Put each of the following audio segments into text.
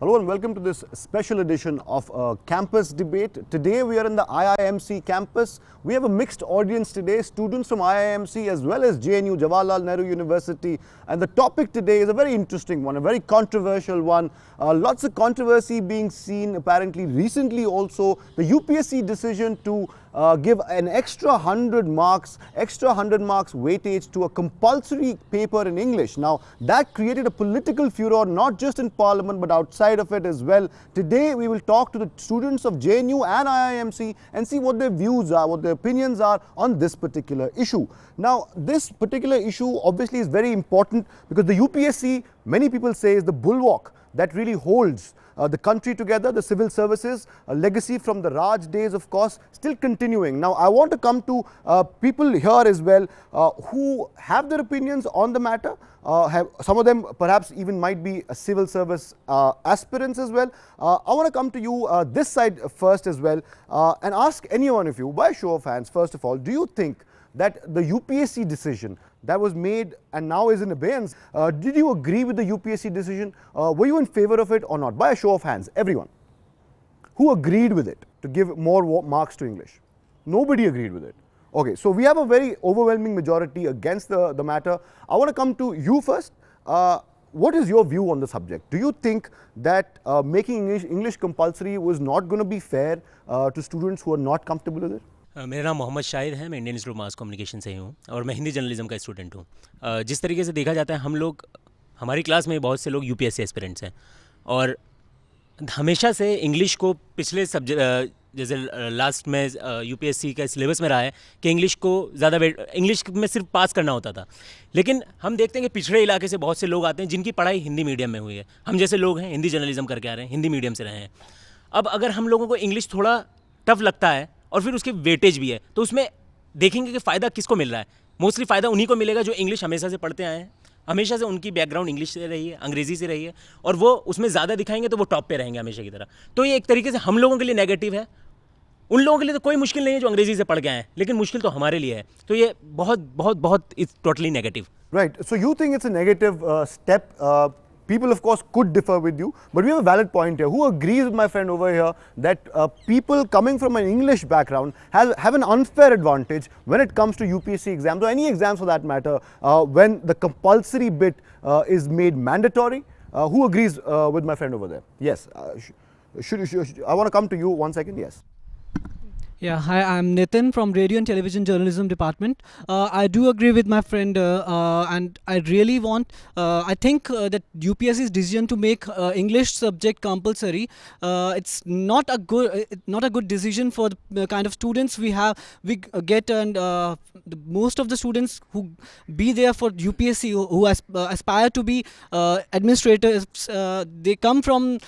Hello and welcome to this special edition of Campus Debate. Today we are in the IIMC campus. We have a mixed audience today, students from IIMC as well as JNU, Jawaharlal Nehru University. And the topic today is a very interesting one, a very controversial one. Lots of controversy being seen apparently recently also. The UPSC decision to give an extra 100 marks weightage to a compulsory paper in English. Now that created a political furor not just in Parliament but outside of it as well. Today we will talk to the students of JNU and IIMC and see what their views are, what their opinions are on this particular issue. Now this particular issue obviously is very important because the UPSC, many people say, is the bulwark that really holds the country together, the civil services, a legacy from the Raj days, of course, still continuing. Now, I want to come to people here as well who have their opinions on the matter. Some of them perhaps even might be civil service aspirants as well. I want to come to you this side first as well and ask any one of you, by a show of hands, first of all, do you think that the UPSC decision that was made and now is in abeyance, did you agree with the UPSC decision? Were you in favor of it or not? By a show of hands, everyone. Who agreed with it to give more marks to English? Nobody agreed with it. Okay, so we have a very overwhelming majority against the matter. I want to come to you first. What is your view on the subject? Do you think that making English compulsory was not going to be fair to students who are not comfortable with it? मेरा नाम मोहम्मद शाहिद है। मैं Indian institute of mass communication से ही हूँ और मैं Hindi journalism का student हूँ। जिस तरीके से देखा जाता है, हम लोग, हमारी क्लास में बहुत से लोग यूपीएससी एस्पिरेंट्स हैं और हमेशा से इंग्लिश को पिछले सब्जेक्ट, जैसे लास्ट में यूपीएससी का सिलेबस में रहा है कि इंग्लिश को ज़्यादा इंग्लिश में सिर्फ पास करना होता था। लेकिन हम देखते हैं कि पिछड़े इलाके से बहुत से लोग आते हैं जिनकी पढ़ाई हिंदी मीडियम में हुई है। हम जैसे लोग हैं, हिंदी जर्नलिज्म करके आ रहे हैं, हिंदी मीडियम से रहे हैं। अब अगर हम लोगों को इंग्लिश थोड़ा टफ लगता है और फिर उसकी वेटेज भी है, तो उसमें देखेंगे कि फ़ायदा किसको मिल रहा है। मोस्टली फ़ायदा उन्हीं को मिलेगा जो इंग्लिश हमेशा से पढ़ते आए हैं, हमेशा से उनकी बैकग्राउंड इंग्लिश से रही है, अंग्रेज़ी से रही है, और वो उसमें ज़्यादा दिखाएंगे तो वो टॉप पे रहेंगे हमेशा की तरह। तो ये एक तरीके से हम लोगों के लिए नेगेटिव है। उन लोगों के लिए तो कोई मुश्किल नहीं है जो अंग्रेज़ी से पढ़ के आए हैं, लेकिन मुश्किल तो हमारे लिए है। तो ये बहुत बहुत बहुत it's totally negative. Right. So you think it's a negative step. People, of course, could differ with you, but we have a valid point here. Who agrees with my friend over here that people coming from an English background have an unfair advantage when it comes to UPSC exams or any exams for that matter, when the compulsory bit is made mandatory? Who agrees with my friend over there? Yes. I want to come to you 1 second. Yes. Yeah, hi, I'm Nitin from Radio and Television Journalism Department. I do agree with my friend and I really want, I think that UPSC's decision to make English subject compulsory, it's not a good decision for the kind of students we get, and most of the students who be there for UPSC, who aspire to be administrators, they come from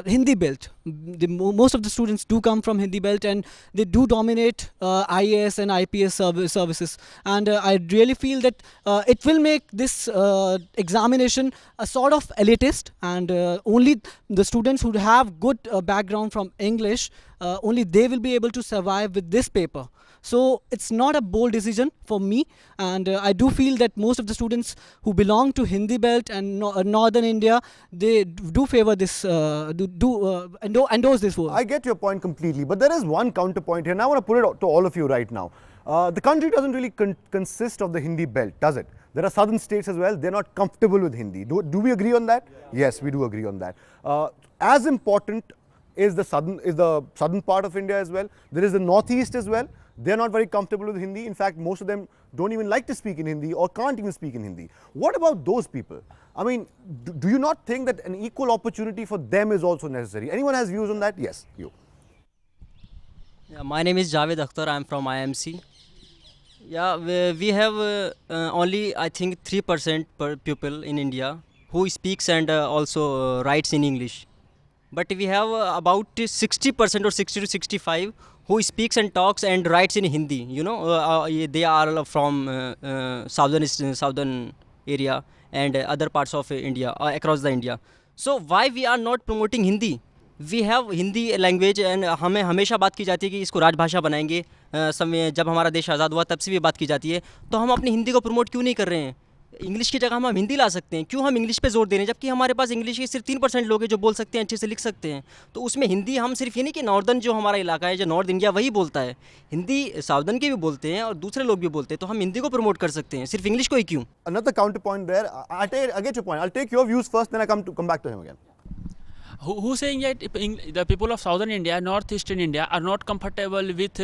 Hindi belt. Most of the students do come from Hindi belt and they do dominate IAS and IPS services, and I really feel that it will make this examination a sort of elitist, and only the students who have good background from English, only they will be able to survive with this paper. So it's not a bold decision for me, and I do feel that most of the students who belong to Hindi belt and northern India, they do favor this, endorse this word. I get your point completely, but there is one counterpoint here, and I want to put it to all of you right now. The country doesn't really consist of the Hindi belt, does it? There are southern states as well, they're not comfortable with Hindi. Do we agree on that? Yes, we do agree on that. As important is the southern part of India as well. There is the northeast as well. They're not very comfortable with Hindi. In fact, most of them don't even like to speak in Hindi or can't even speak in Hindi. What about those people? I mean, do you not think that an equal opportunity for them is also necessary? Anyone has views on that? Yes, you. Yeah, my name is Javed Akhtar. I'm from IMC. Yeah, we have only, I think, 3% per pupil in India who speaks and also writes in English. But we have about 60% or 60 to 65 who speaks and talks and writes in Hindi. You know, they are from southern area and other parts of India, across the India. So why we are not promoting Hindi? We have Hindi language and हमें हमेशा बात की जाती है कि इसको राजभाषा बनाएंगे। समय जब हमारा देश आज़ाद हुआ तब से भी बात की जाती है, तो हम अपनी हिंदी को प्रमोट क्यों नहीं कर रहे हैं? इंग्लिश की जगह हम हिंदी ला सकते हैं। क्यों हम इंग्लिश पे जोर दे रहे हैं, जबकि हमारे पास इंग्लिश के सिर्फ 3% लोग हैं जो बोल सकते हैं, अच्छे से लिख सकते हैं। तो उसमें हिंदी हम सिर्फ ये नहीं कि नॉर्दर्न जो हमारा इलाका है, जो नॉर्थ इंडिया, वही बोलता है हिंदी, साउदर्न के भी बोलते हैं और दूसरे लोग भी बोलते हैं। तो हम हिंदी को प्रमोट कर सकते हैं, सिर्फ इंग्लिश को ही क्यों। Another counterpoint there. I get your point. I'll take your views first, then I come back to him again. Who's saying that the people of southern India, northeastern India are not comfortable with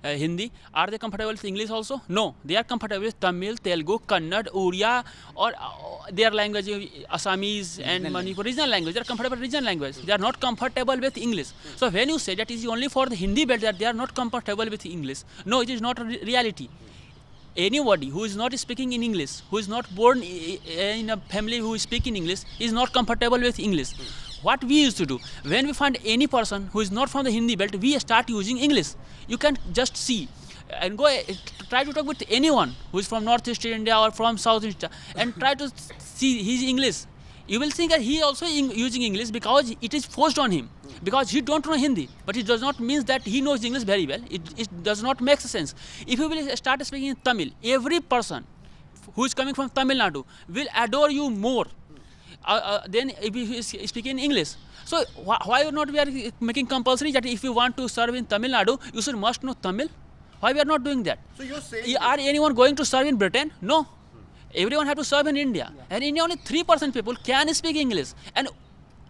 Hindi? Are they comfortable with English also? No, they are comfortable with Tamil, Telugu, Kannada, Oriya, or their language, Assamese and Manipuri, regional language. They are comfortable with regional language. They are not comfortable with English. So when you say that it is only for the Hindi belt that they are not comfortable with English, no, it is not a reality. Anybody who is not speaking in English, who is not born in a family who is speaking English, is not comfortable with English. What we used to do, when we find any person who is not from the Hindi belt, we start using English. You can just see and go try to talk with anyone who is from Northeast India or from South India and try to see his English. You will think that he also using English because it is forced on him, because he don't know Hindi. But it does not mean that he knows English very well. It does not make sense. If you will start speaking in Tamil, every person who is coming from Tamil Nadu will adore you more then if you speak in English. So why not we are making compulsory that if you want to serve in Tamil Nadu, you should must know Tamil? Why we are not doing that? So you're saying, are anyone going to serve in Britain? No. Everyone have to serve in India. And in India only 3% people can speak English. And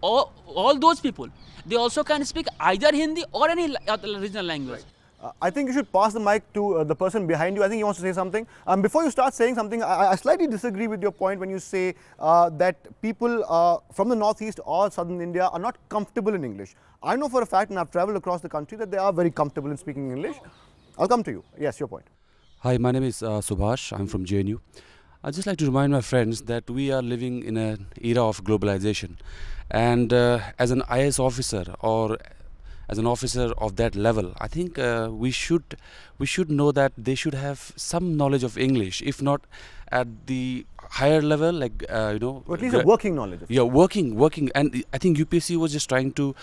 all those people, they also can speak either Hindi or any other regional language. I think you should pass the mic to the person behind you. I think he wants to say something. Before you start saying something, I slightly disagree with your point when you say that people from the northeast or southern India are not comfortable in English. I know for a fact, and I've traveled across the country, that they are very comfortable in speaking English. I'll come to you. Yes, your point. Hi, my name is Subhash. I'm from JNU. I'd just like to remind my friends that we are living in an era of globalization. And as an IS officer or as an officer of that level, I think we should know that they should have some knowledge of English, if not at the higher level, like Or at least a working knowledge. Yeah, working, and I think UPSC was just trying to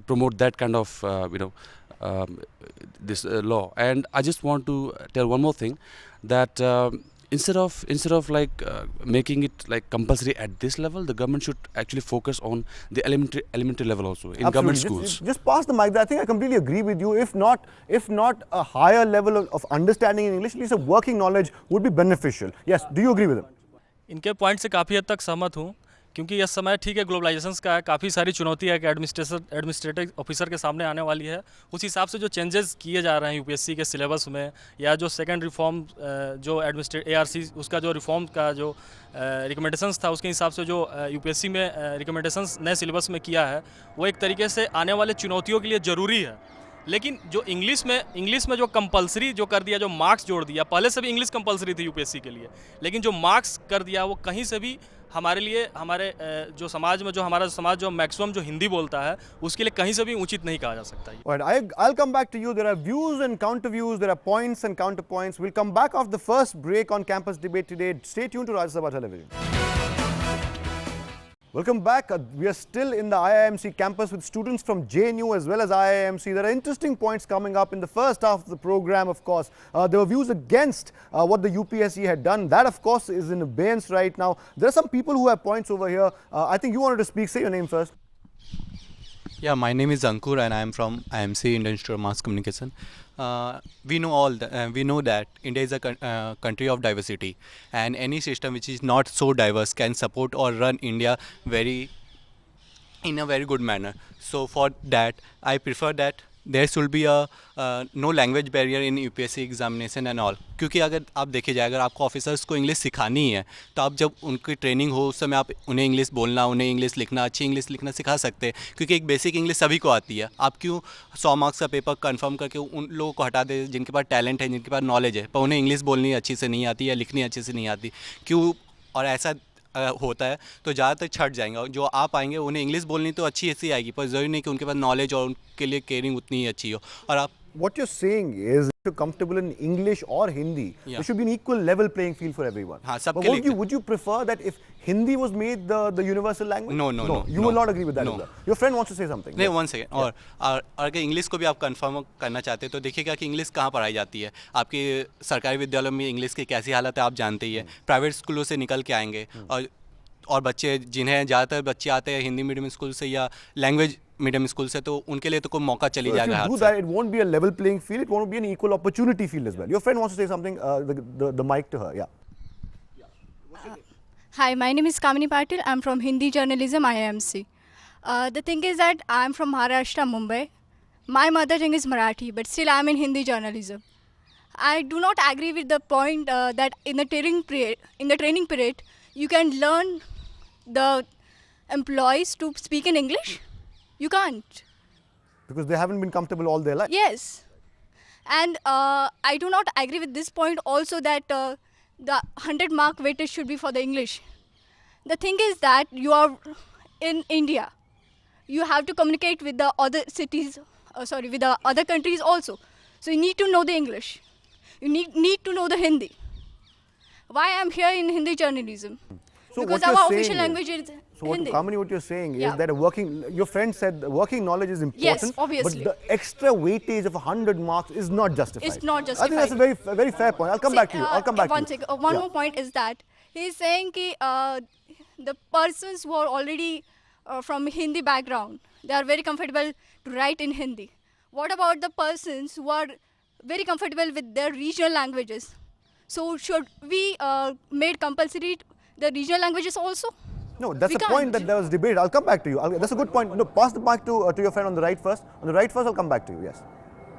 promote that kind of this law. And I just want to tell one more thing, that instead of like making it like compulsory at this level, the government should actually focus on the elementary level also in government schools. Just pass the mic. I think I completely agree with you. If not a higher level of understanding in English, at least a working knowledge would be beneficial. Yes, do you agree with him? इनके point से काफ़ी हद तक सहमत हूँ, क्योंकि यह समय ठीक है ग्लोबलाइजेशन का है, काफ़ी सारी चुनौतियाँ एक एडमिनिस्ट्रेटिव ऑफिसर के सामने आने वाली है। उस हिसाब से जो चेंजेस किए जा रहे हैं यूपीएससी के सिलेबस में, या जो सेकंड रिफॉर्म जो ARC उसका जो रिफॉर्म का जो रिकमेंडेशंस था, उसके हिसाब से जो यूपीएससी में रिकमेंडेशंस नए सिलेबस में किया है, वो एक तरीके से आने वाले चुनौतियों के लिए ज़रूरी है। लेकिन जो इंग्लिश में जो कंपलसरी जो कर दिया, जो मार्क्स जोड़ दिया, पहले से भी इंग्लिश कंपलसरी थी यूपीएससी के लिए, लेकिन जो मार्क्स कर दिया वो कहीं से भी हमारे लिए, हमारे जो समाज में, जो हमारा समाज जो मैक्सिमम जो हिंदी बोलता है, उसके लिए कहीं से भी उचित नहीं कहा जा सकता। Alright, I'll come back to you. There are views and counter views, there are points and counterpoints. We'll come back after the first break on Campus Debate today. Stay tuned to Rajya Sabha Television. Welcome back. We are still in the IIMC campus with students from JNU as well as IIMC. There are interesting points coming up in the first half of the program, of course. There were views against what the UPSC had done. That, of course, is in abeyance right now. There are some people who have points over here. I think you wanted to speak. Say your name first. Yeah, my name is Ankur and I am from IMC, Indian Institute of Mass Communication. We know that India is a country of diversity, and any system which is not so diverse can support or run India in a very good manner. So for that, I prefer that there should be a no language barrier in UPSC examination and all. क्योंकि अगर आप देखे जाए, अगर आपको officers को English सिखानी है, तो आप जब उनकी ट्रेनिंग हो उस समय आप उन्हें इंग्लिश बोलना, उन्हें इंग्लिश लिखना, अच्छी इंग्लिश लिखना सिखा सकते हैं, क्योंकि एक बेसिक इंग्लिश सभी को आती है। आप क्यों 100 मार्क्स का पेपर कंफर्म करके उन लोगों को हटा दे जिनके पास टैलेंट है, जिनके पास नॉलेज है, पर उन्हें इंग्लिश बोलनी अच्छी से नहीं आती या लिखनी अच्छे से नहीं आती, क्यों? और ऐसा होता है तो ज़्यादातर छट जाएंगे। जो आप आएंगे उन्हें इंग्लिश बोलनी तो अच्छी ऐसी आएगी, पर ज़रूरी नहीं कि उनके पास नॉलेज और उनके लिए केयरिंग उतनी ही अच्छी हो। और आप what you're saying is, if you're comfortable in English or Hindi, Yeah. there should be an equal level playing field for everyone. हाँ, But सबके लिए would you prefer that if Hindi was made the universal language? No. You will not agree with that. No. Either. Your friend wants to say something. नहीं, Yes. 1 second. और अगर English को भी आप confirm करना चाहते हैं तो देखिएगा कि इंग्लिश कहाँ पढ़ाई जाती है। आपके सरकारी विद्यालयों में इंग्लिश की कैसी हालत है आप जानते ही है। प्राइवेट स्कूलों से निकल के आएंगे और बच्चे जिन्हें ज़्यादातर बच्चे आते हैं हिंदी मीडियम स्कूल से या लैंग्वेज मीडियम स्कूल से, तो उनके लिए तो कोई मौका चली So if जाएगा you हाथ do से। that, it won't be a level playing field. It won't be an equal opportunity field as well. Your friend wants to say something. The mic to her. Yeah. Hi, my name is Kamini Patil. I'm from Hindi Journalism, IIMC. The thing is that I'm from Maharashtra, Mumbai. My mother tongue is Marathi, but still I'm in Hindi journalism. I do not agree with the point that in the training period, you can learn the employees to speak in English. You can't. Because they haven't been comfortable all their life. Yes. And I do not agree with this point also that the 100 mark weightage should be for the English. The thing is that you are in India. You have to communicate with the other cities, with the other countries also. So you need to know the English. You need to know the Hindi. Why I'm here in Hindi journalism? So Because what you're our saying official is- language is So what, Hindi. Kamini, what you're saying Yeah. is that your friend said the working knowledge is important. Yes, obviously. But the extra weightage of 100 marks is not justified. It's not I think that's a justified. very fair point. I'll come back to you. I'll come back one to you. second. One Yeah. more point is that he's saying that the persons who are already from Hindi background, they are very comfortable to write in Hindi. What about the persons who are very comfortable with their regional languages? So should we make compulsory the regional languages also? No, that's We a point can't. that there was debate. I'll come back to you. That's a good point. No, pass the mic to your friend on the right first. On the right first, I'll come back to you. Yes.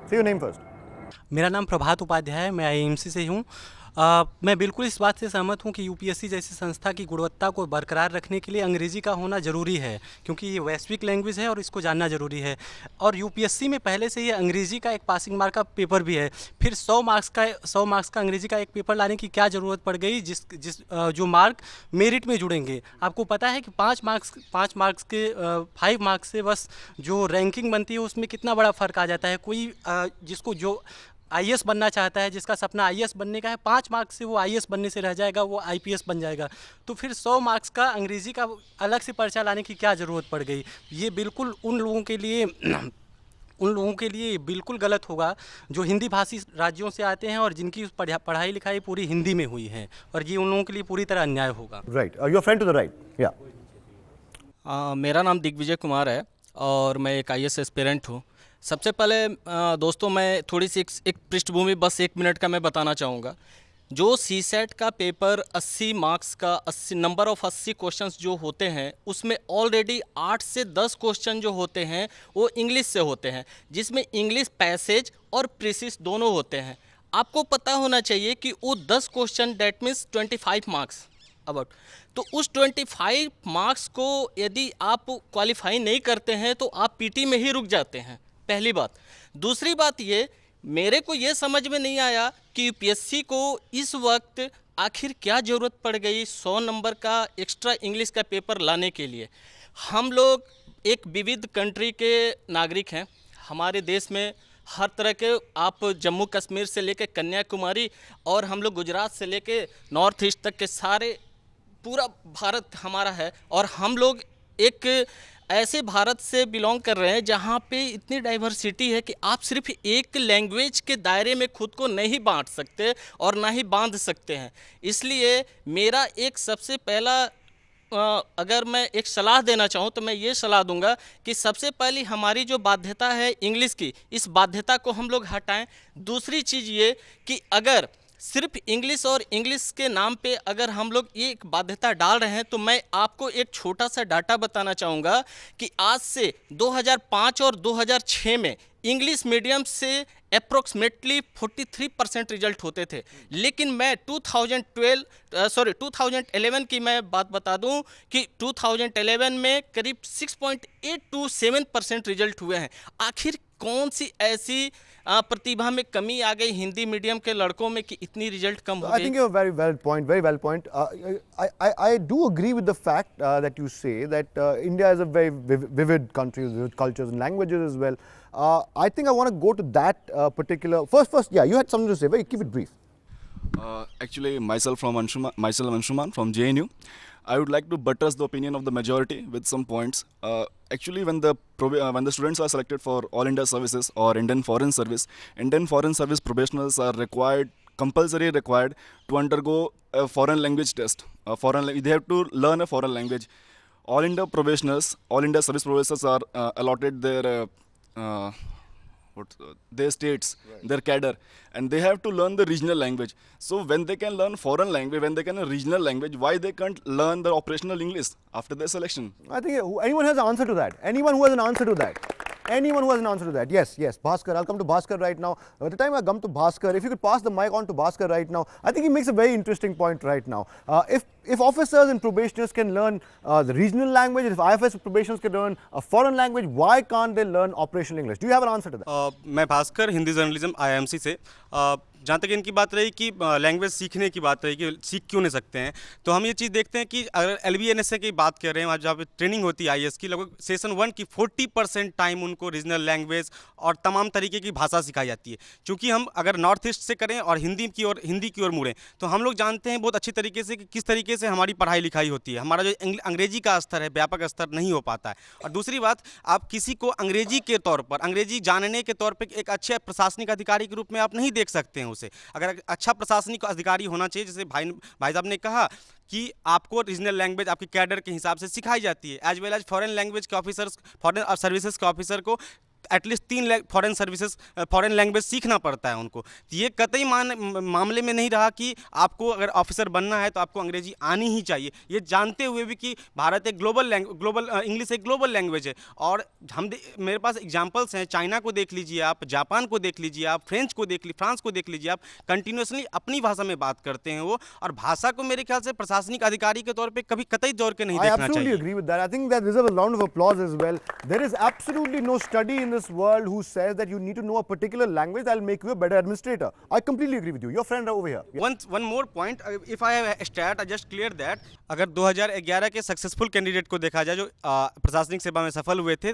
Say your name first. मेरा नाम प्रभात उपाध्याय है, मैं IMC से हूँ। मैं बिल्कुल इस बात से सहमत हूँ कि यूपीएससी जैसी संस्था की गुणवत्ता को बरकरार रखने के लिए अंग्रेज़ी का होना ज़रूरी है, क्योंकि ये वैश्विक लैंग्वेज है और इसको जानना ज़रूरी है। और यूपीएससी में पहले से ही अंग्रेज़ी का एक पासिंग मार्क का पेपर भी है, फिर 100 मार्क्स का अंग्रेज़ी का एक पेपर लाने की क्या ज़रूरत पड़ गई, जो मार्क मेरिट में जुड़ेंगे। आपको पता है कि 5 मार्क्स के 5 मार्क्स से बस जो रैंकिंग बनती है उसमें कितना बड़ा फ़र्क आ जाता है। कोई जिसको जो आईएएस बनना चाहता है, जिसका सपना आईएएस बनने का है, 5 मार्क्स से वो आईएएस बनने से रह जाएगा, वो आईपीएस बन जाएगा। तो फिर 100 मार्क्स का अंग्रेज़ी का अलग से पर्चा लाने की क्या ज़रूरत पड़ गई। ये बिल्कुल उन लोगों के लिए बिल्कुल गलत होगा जो हिंदी भाषी राज्यों से आते हैं और जिनकी पढ़ाई लिखाई पूरी हिंदी में हुई है, और ये उन लोगों के लिए पूरी तरह अन्याय होगा। Right. Your friend to the right. Yeah. मेरा नाम दिग्विजय कुमार है और मैं एक आईएएस एस्पिरेंट हूँ। सबसे पहले दोस्तों मैं थोड़ी सी एक पृष्ठभूमि बस 1 मिनट का मैं बताना चाहूँगा। जो सीसेट का पेपर 80 मार्क्स का 80 नंबर ऑफ 80 क्वेश्चंस जो होते हैं, उसमें ऑलरेडी 8 से 10 क्वेश्चन जो होते हैं वो इंग्लिश से होते हैं, जिसमें इंग्लिश पैसेज और प्रीसिस दोनों होते हैं। आपको पता होना चाहिए कि वो 10 question that means 25 marks about, तो उस 25 मार्क्स को यदि आप क्वालिफाई नहीं करते हैं तो आप पीटी में ही रुक जाते हैं, पहली बात। दूसरी बात ये, मेरे को ये समझ में नहीं आया कि यूपीएससी को इस वक्त आखिर क्या ज़रूरत पड़ गई 100 नंबर का एक्स्ट्रा इंग्लिश का पेपर लाने के लिए। हम लोग एक विविध कंट्री के नागरिक हैं। हमारे देश में हर तरह के, आप जम्मू कश्मीर से लेकर कन्याकुमारी और हम लोग गुजरात से लेकर नॉर्थ ईस्ट तक के सारे पूरा भारत हमारा है, और हम लोग एक ऐसे भारत से बिलोंग कर रहे हैं जहाँ पे इतनी डाइवर्सिटी है कि आप सिर्फ एक लैंग्वेज के दायरे में खुद को नहीं बांट सकते और ना ही बांध सकते हैं। इसलिए मेरा एक सबसे पहला अगर मैं एक सलाह देना चाहूँ तो मैं ये सलाह दूंगा कि सबसे पहली हमारी जो बाध्यता है इंग्लिश की, इस बाध्यता को हम लोग हटाएं। दूसरी चीज़ ये कि अगर सिर्फ इंग्लिश और इंग्लिश के नाम पे अगर हम लोग ये एक बाध्यता डाल रहे हैं, तो मैं आपको एक छोटा सा डाटा बताना चाहूँगा कि आज से 2005 और 2006 में इंग्लिश मीडियम से अप्रोक्सीमेटली 43% रिजल्ट होते थे, लेकिन मैं 2011 की मैं बात बता दूं कि 2011 में करीब 6.827% रिजल्ट हुए हैं। आखिर कौन सी ऐसी प्रतिभा में कमी आ गई हिंदी मीडियम के लड़कों में कि इतनी रिजल्ट कम हो I गई? think you have a very valid point, very valid point. I do agree with the fact that you say that India is a very vivid country with vivid cultures and languages as well. I think I want to go to that particular, first, yeah, you had something to say, but keep it brief. Actually, myself Anshuman from JNU. I would like to buttress the opinion of the majority with some points. Actually, when the students are selected for All India Services or Indian Foreign Service professionals are compulsory required to undergo a foreign language test. They have to learn a foreign language. All India Service professors are allotted their states, their cadre, and they have to learn the regional language. So when they can learn foreign language, when they can learn regional language, why they can't learn the operational English after their selection? I think anyone has an answer to that. Anyone who has an answer to that. Anyone who has an answer to that. Yes, Bhaskar. I'll come to Bhaskar right now. By the time I come to Bhaskar, if you could pass the mic on to Bhaskar right now, I think he makes a very interesting point right now. If officers and probationers can learn the regional language, if IFS probationers can learn a foreign language, why can't they learn operational English? Do you have an answer to that? मैं Bhaskar Hindi journalism IMC से जहाँ तक इनकी बात रही कि language सीखने की बात रही कि सीख क्यों नहीं सकते हैं, तो हम ये चीज़ देखते हैं कि अगर LBNSA की बात कर रहे हैं, वहाँ जहाँ पे ट्रेनिंग होती है IAS की, लगभग सेशन 1 की 40% टाइम उनको रीजनल लैंग्वेज और तमाम तरीके की भाषा सिखाई जाती है। क्योंकि हम अगर नॉर्थ ईस्ट से करें और हिंदी की ओर मुड़ें, तो हम लोग जानते हैं बहुत अच्छी तरीके से कि किस तरीके से हमारी पढ़ाई लिखाई होती है। हमारा जो अंग्रेजी का स्तर है, व्यापक स्तर नहीं हो पाता है। और दूसरी बात, आप किसी को अंग्रेजी के तौर पर, अंग्रेजी जानने के तौर पर एक अच्छे प्रशासनिक अधिकारी के रूप में आप नहीं देख सकते हैं उसे। अगर अच्छा प्रशासनिक अधिकारी होना चाहिए, जैसे भाई साहब ने कहा कि आपको रीजनल लैंग्वेज आपके कैडर के हिसाब से सिखाई जाती है, as well as foreign language के ऑफिसर्स, फॉरेन सर्विसेज के ऑफिसर को एटलीस्ट 3 फॉरेन लैंग्वेज सीखना पड़ता है उनको। तो ये कतई मामले में नहीं रहा कि आपको अगर ऑफिसर बनना है तो आपको अंग्रेजी आनी ही चाहिए, ये जानते हुए भी कि भारत एक इंग्लिश एक ग्लोबल लैंग्वेज है। और मेरे पास एग्जांपल्स हैं, चाइना को देख लीजिए आप, जापान को देख लीजिए आप, फ्रांस को देख लीजिए आप, कंटिन्यूसली अपनी भाषा में बात करते हैं वो, और भाषा को मेरे ख्याल से प्रशासनिक अधिकारी के तौर पर कभी कतई दौड़ के नहीं देखना चाहिए। I absolutely agree with that. I think that deserves a round of applause as well. There is absolutely no study in this world who says that you need to know a particular language that will make you a better administrator. I completely agree with you. Your friend over here. Yeah. One more point. If I have a stat, I just clear that. अगर 2011 के successful candidate को देखा जाए जो प्रशासनिक सेवा में सफल हुए थे,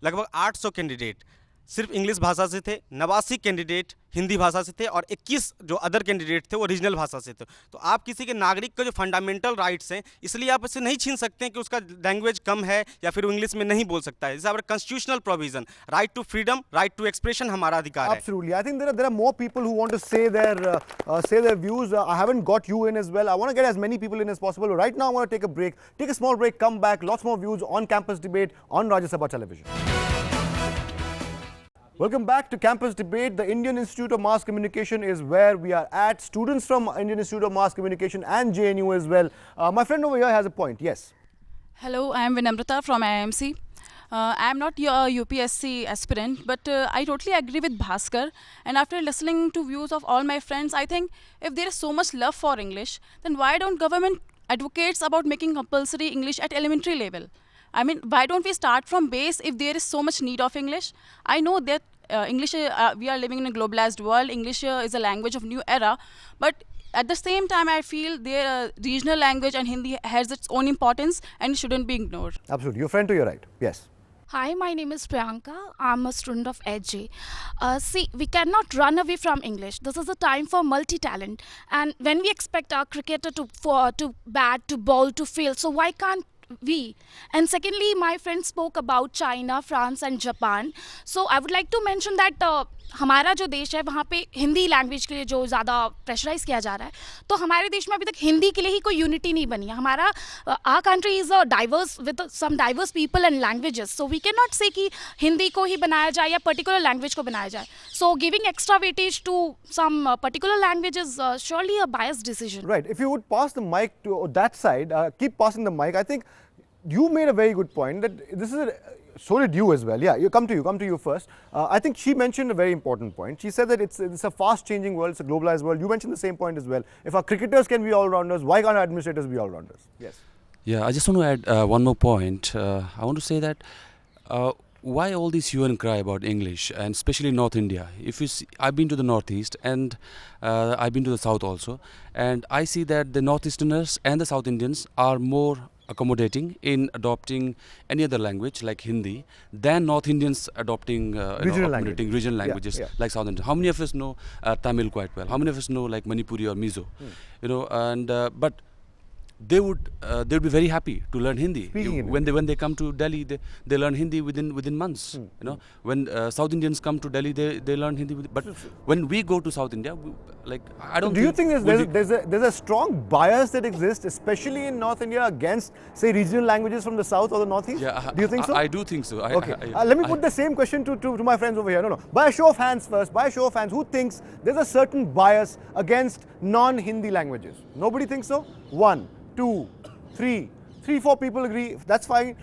लगभग 800 कैंडिडेट सिर्फ इंग्लिश भाषा से थे, 89 कैंडिडेट हिंदी भाषा से थे, और 21 जो अदर कैंडिडेट थे वो रीजनल भाषा से थे। तो आप किसी के नागरिक का जो फंडामेंटल राइट्स हैं, इसलिए आप इसे नहीं छीन सकते हैं कि उसका लैंग्वेज कम है या फिर वो इंग्लिश में नहीं बोल सकता है। जैसे हमारा constitutional provision, right to freedom, right to expression हमारा अधिकार है। Absolutely. I think there are more people who want to say their views. I haven't got you in as well. I want to get as many people in as possible. Right now I want to take a break. Take a small break, come back. Lots more views on Campus Debate on Rajya Sabha Television. Welcome back to Campus Debate. The Indian Institute of Mass Communication is where we are at. Students from Indian Institute of Mass Communication and JNU as well. My friend over here has a point. Yes. Hello, I am Vinamrata from IIMC. I am not your UPSC aspirant, but I totally agree with Bhaskar. And after listening to views of all my friends, I think if there is so much love for English, then why don't government advocates about making compulsory English at elementary level? I mean, why don't we start from base if there is so much need of English? I know that English, we are living in a globalized world. English is a language of new era. But at the same time, I feel their regional language and Hindi has its own importance and shouldn't be ignored. Absolutely. Your friend to your right. Yes. Hi, my name is Priyanka. I'm a student of HJ. See, we cannot run away from English. This is a time for multi-talent. And when we expect our cricketer to bat, to bowl, to field, so why can't we? And secondly, my friend spoke about China, France and Japan. So I would like to mention that हमारा जो देश है वहाँ पे Hindi language के लिए जो ज़्यादा प्रेशराइज किया जा रहा है, तो हमारे देश में अभी तक हिंदी के लिए ही कोई यूनिटी नहीं बनी है। हमारा our country is a diverse with some diverse people and languages, so we can not say कि हिंदी को ही बनाया जाए या पर्टिकुलर लैंग्वेज को बनाया जाए। So giving extra weightage to some particular language is surely a biased decision. Right, if you would pass the mic to that side, keep passing the mic. I think you made a very good point that this is so did you as well. Yeah, come to you first. I think she mentioned a very important point. She said that it's a fast changing world, it's a globalized world. You mentioned the same point as well. If our cricketers can be all rounders, why can't our administrators be all rounders? Yes. Yeah, I just want to add one more point. I want to say that why all this hue and cry about English, and especially North India? If you see, I've been to the Northeast and I've been to the South also, and I see that the Northeasterners and the South Indians are more accommodating in adopting any other language like Hindi than North Indians adopting accommodating regional languages like South Indians. How many of us know Tamil quite well? How many of us know like Manipuri or Mizo? You know, and but they would be very happy to learn Hindi. When they come to Delhi, they learn Hindi within months. You know, when South Indians come to Delhi, they learn Hindi. But when we go to South India, like I don't. Do you think there's a strong bias that exists, especially in North India, against say regional languages from the South or the Northeast? Yeah, do you think so? I do think so. Okay. Let me put the same question to my friends over here. No. By a show of hands first. By a show of hands, who thinks there's a certain bias against non-Hindi languages? Nobody thinks so? 1, 2, 3, 4 people agree. That's fine.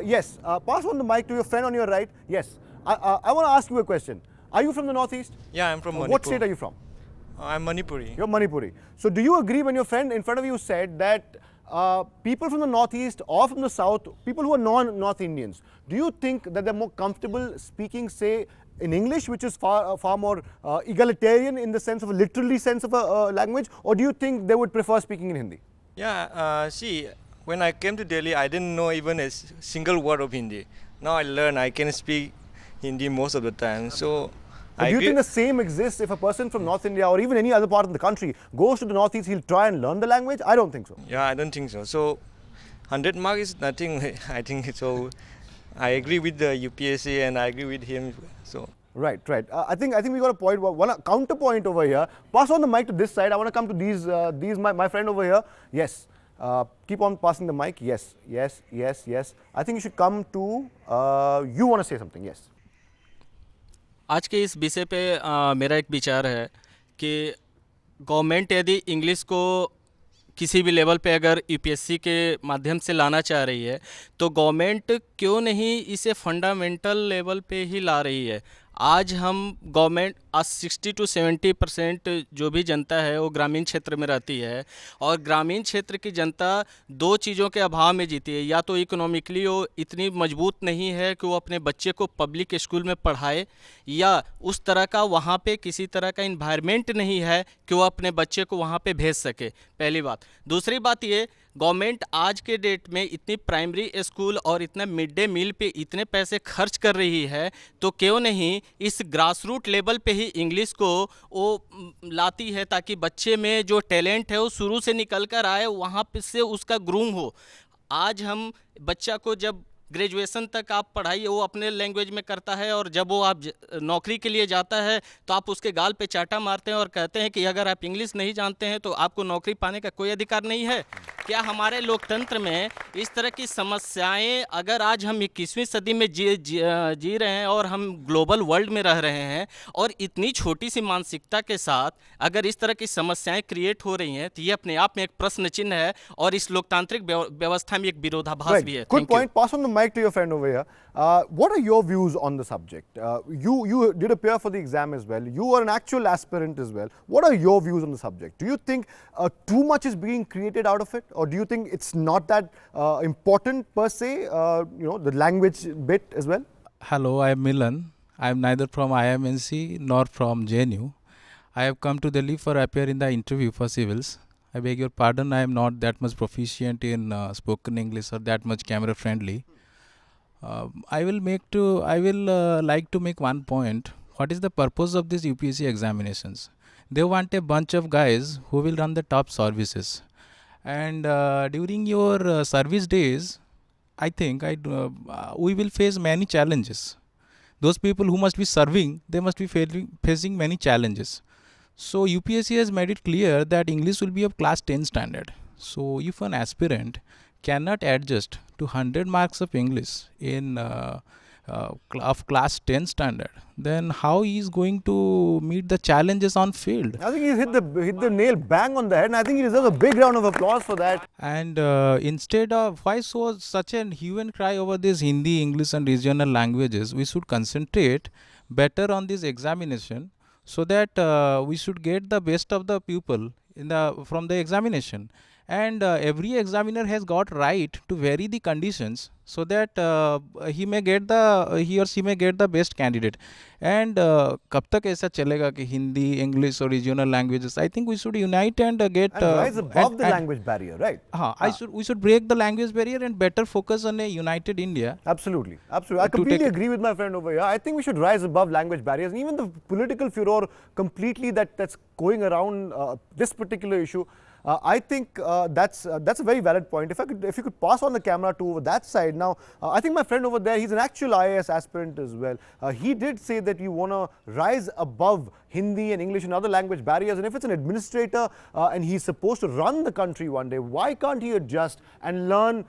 Yes. Pass on the mic to your friend on your right. Yes. I want to ask you a question. Are you from the Northeast? Yeah, I'm from Manipur. What state are you from? I'm Manipuri. You're Manipuri. So do you agree when your friend in front of you said that people from the Northeast or from the South, people who are non-North Indians, do you think that they're more comfortable speaking, say, in English, which is far more egalitarian in the sense of a literally sense of a language, or do you think they would prefer speaking in Hindi? Yeah, see, when I came to Delhi, I didn't know even a single word of Hindi. Now I learn, I can speak Hindi most of the time. So, do you think the same exists if a person from North India or even any other part of the country goes to the Northeast, he'll try and learn the language? I don't think so. Yeah, I don't think so. So, 100 marks is nothing, I think. So, I agree with the UPSC and I agree with him. So. Right. I think we got a point. One counterpoint over here. Pass on the mic to this side. I want to come to these. My friend over here. Yes. Keep on passing the mic. Yes. I think you should come to. You want to say something? Yes. आज के इस विषय पे मेरा एक विचार है कि गवर्नमेंट यदि इंग्लिश को किसी भी लेवल पे अगर यूपीएससी के माध्यम से लाना चाह रही है तो गवर्नमेंट क्यों नहीं इसे फंडामेंटल लेवल पे ही ला रही है। आज हम गवर्नमेंट आज 60 to 70% जो भी जनता है वो ग्रामीण क्षेत्र में रहती है और ग्रामीण क्षेत्र की जनता दो चीज़ों के अभाव में जीती है। या तो इकोनॉमिकली वो इतनी मजबूत नहीं है कि वो अपने बच्चे को पब्लिक स्कूल में पढ़ाए, या उस तरह का वहाँ पे किसी तरह का इन्वायरमेंट नहीं है कि वो अपने बच्चे को वहाँ पे भेज सके। पहली बात। दूसरी बात ये, गवर्नमेंट आज के डेट में इतनी प्राइमरी स्कूल और इतना मिड डे मील पे इतने पैसे खर्च कर रही है, तो क्यों नहीं इस ग्रास रूट लेवल पे ही इंग्लिश को वो लाती है ताकि बच्चे में जो टैलेंट है वो शुरू से निकल कर आए, वहाँ पे से उसका ग्रूम हो। आज हम बच्चा को जब ग्रेजुएशन तक आप पढ़ाई वो अपने लैंग्वेज में करता है और जब वो आप नौकरी के लिए जाता है तो आप उसके गाल पे चाटा मारते हैं और कहते हैं कि अगर आप इंग्लिश नहीं जानते हैं तो आपको नौकरी पाने का कोई अधिकार नहीं है। क्या हमारे लोकतंत्र में इस तरह की समस्याएं, अगर आज हम 21वीं सदी में जी रहे हैं और हम ग्लोबल वर्ल्ड में रह रहे हैं और इतनी छोटी सी मानसिकता के साथ अगर इस तरह की समस्याएं क्रिएट हो रही हैं तो ये अपने आप में एक प्रश्न चिन्ह है और इस लोकतांत्रिक व्यवस्था में एक विरोधाभास भी है। Good point. Pass on the mic to your friend over here. What are your views on the subject? You did appear for the exam as well. You are an actual aspirant as well. What are your views on the subject? Do you think too much is being created out of it, or do you think it's not that important per se? The language bit as well. Hello, I am Milan. I am neither from IMNC nor from JNU. I have come to Delhi for appear in the interview for civils. I beg your pardon, I am not that much proficient in spoken English or that much camera friendly. I will like to make one point. What is the purpose of these UPSC examinations? They want a bunch of guys who will run the top services. And during your service days, I think we will face many challenges. Those people who must be serving, they must be facing many challenges. So UPSC has made it clear that English will be of class 10 standard. So if an aspirant cannot adjust to 100 marks of English in of class 10 standard, then how he is going to meet the challenges on field? I think he's hit the nail bang on the head, and I think he deserves a big round of applause for that. And instead of why such a hue and cry over this Hindi, English and regional languages, we should concentrate better on this examination so that we should get the best of the pupil from the examination. and every examiner has got right to vary the conditions so that he or she may get the best candidate. And कब तक ऐसा चलेगा कि Hindi, English और regional languages? I think we should unite and get And rise above the language barrier, right? we should break the language barrier and better focus on a united India. Absolutely, absolutely. I completely agree with my friend over here. I think we should rise above language barriers and even the political furor completely that's going around this particular issue. I think that's a very valid point. If you could pass on the camera to that side now, I think my friend over there, he's an actual IAS aspirant as well. He did say that you want to rise above Hindi and English and other language barriers. And if it's an administrator and he's supposed to run the country one day, why can't he adjust and learn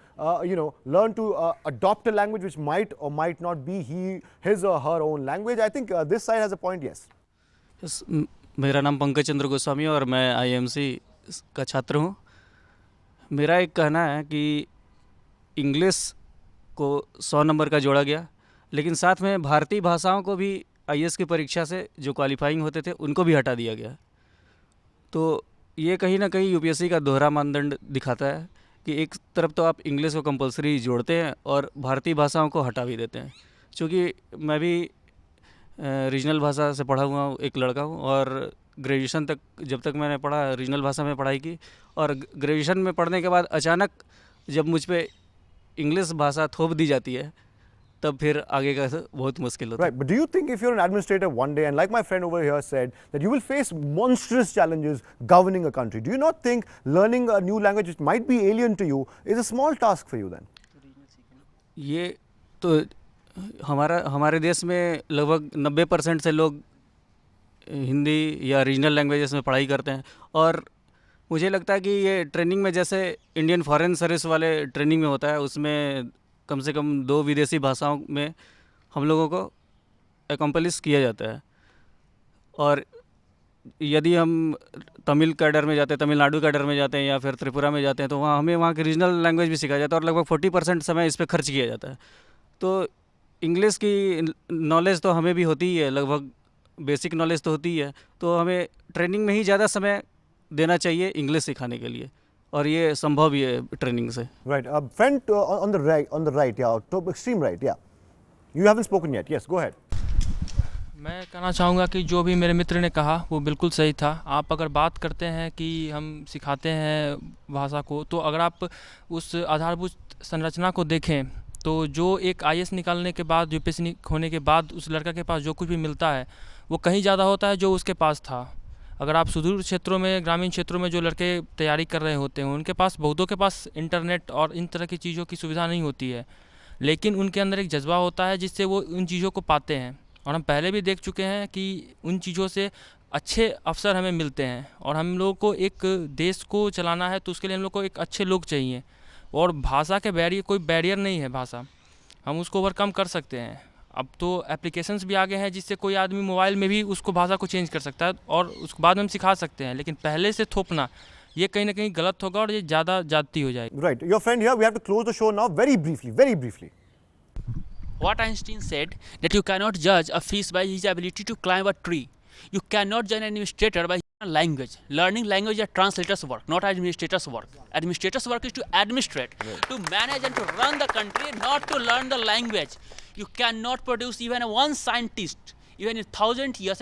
to adopt a language which might or might not be his or her own language? I think this side has a point. Yes. Yes, मेरा नाम पंकज चंद्र गोस्वामी और मैं IMC का छात्र हूँ। मेरा एक कहना है कि इंग्लिश को 100 नंबर का जोड़ा गया, लेकिन साथ में भारतीय भाषाओं को भी IAS की परीक्षा से जो क्वालिफाइंग होते थे उनको भी हटा दिया गया। तो ये कहीं ना कहीं UPSC का दोहरा मानदंड दिखाता है कि एक तरफ तो आप इंग्लिश को कंपलसरी जोड़ते हैं और भारतीय भाषाओं को हटा भी देते हैं। चूँकि मैं भी रीजनल भाषा से पढ़ा हुआ एक लड़का हूँ और ग्रेजुएशन तक जब तक मैंने पढ़ा रीजनल भाषा में पढ़ाई की, और ग्रेजुएशन में पढ़ने के बाद अचानक जब मुझ पे इंग्लिश भाषा थोप दी जाती है तब फिर आगे का बहुत मुश्किल होता है। Right, but do you think if you're an administrator one day, and like my friend over here said, that you will face monstrous challenges governing a country, do you not think learning a new language which might be alien to you is a small task for you then? ये तो हमारे देश में लगभग 90% से लोग हिंदी या regional languages में पढ़ाई करते हैं, और मुझे लगता है कि ये ट्रेनिंग में जैसे इंडियन फॉरेन सर्विस वाले ट्रेनिंग में होता है, उसमें कम से कम 2 विदेशी भाषाओं में हम लोगों को एकम्प्लिश किया जाता है। और यदि हम तमिल कैडर में जाते हैं, तमिलनाडु कैडर में जाते हैं या फिर त्रिपुरा में जाते हैं, तो वहाँ हमें वहाँ की रीजनल लैंग्वेज भी सिखाया जाता है और लगभग 40% समय इस पर खर्च किया जाता है। तो इंग्लिश की नॉलेज तो हमें भी होती ही है, लगभग बेसिक नॉलेज तो होती ही है, तो हमें ट्रेनिंग में ही ज़्यादा समय देना चाहिए इंग्लिश सिखाने के लिए, और ये संभव भी है ट्रेनिंग से। Right, friend on the right, yeah, to extreme right, yeah. You haven't spoken yet. Yes, go ahead. मैं कहना चाहूँगा कि जो भी मेरे मित्र ने कहा वो बिल्कुल सही था। आप अगर बात करते हैं कि हम सिखाते हैं भाषा को, तो अगर आप उस आधारभूत संरचना को देखें तो जो एक IAS निकालने के बाद, UPSC होने के बाद उस लड़का के पास जो कुछ भी मिलता है वो कहीं ज़्यादा होता है जो उसके पास था। अगर आप सुदूर क्षेत्रों में, ग्रामीण क्षेत्रों में जो लड़के तैयारी कर रहे होते हैं, उनके पास, बहुतों के पास इंटरनेट और इन तरह की चीज़ों की सुविधा नहीं होती है, लेकिन उनके अंदर एक जज्बा होता है जिससे वो उन चीज़ों को पाते हैं। और हम पहले भी देख चुके हैं कि उन चीज़ों से अच्छे अवसर हमें मिलते हैं, और हम लोग को एक देश को चलाना है तो उसके लिए हम लोग को एक अच्छे लोग चाहिए। और भाषा के कोई बैरियर नहीं है, भाषा हम उसको ओवरकम कर सकते हैं। अब तो एप्लीकेशंस भी आ गए हैं जिससे कोई आदमी मोबाइल में भी उसको भाषा को चेंज कर सकता है और उसके बाद में हम सिखा सकते हैं, लेकिन पहले से थोपना ये कहीं ना कहीं गलत होगा और ये ज़्यादा जाती हो जाएगी। Right, your friend here, we have to close the show now very briefly. What Einstein said, that you cannot judge a fish by his ability to climb a tree. You cannot judge an administrator by language. Learning language is translator's work, not administrator's work. Administrator's work is to administrate, to manage and to run the country, not to learn the language. You cannot produce even one scientist, even in 1,000 years,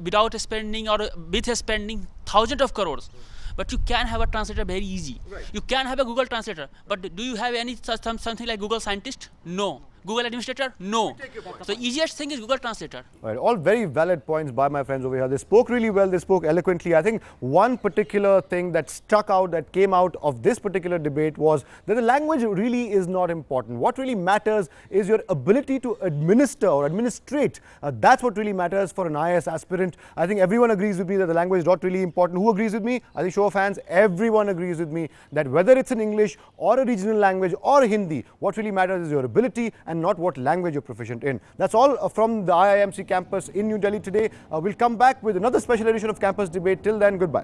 without spending or with spending thousands of crores. But you can have a translator very easy. Right. You can have a Google translator, but do you have any something like Google scientist? No. Google administrator? No. So easiest thing is Google translator. Right, all very valid points by my friends over here. They spoke really well, they spoke eloquently. I think one particular thing that stuck out, that came out of this particular debate was that the language really is not important. What really matters is your ability to administer or administrate. That's what really matters for an IAS aspirant. I think everyone agrees with me that the language is not really important. Who agrees with me? I think show of hands, everyone agrees with me that whether it's in English or a regional language or Hindi, what really matters is your ability and not what language you're proficient in. That's all from the IIMC campus in New Delhi today. We'll come back with another special edition of Campus Debate. Till then, goodbye.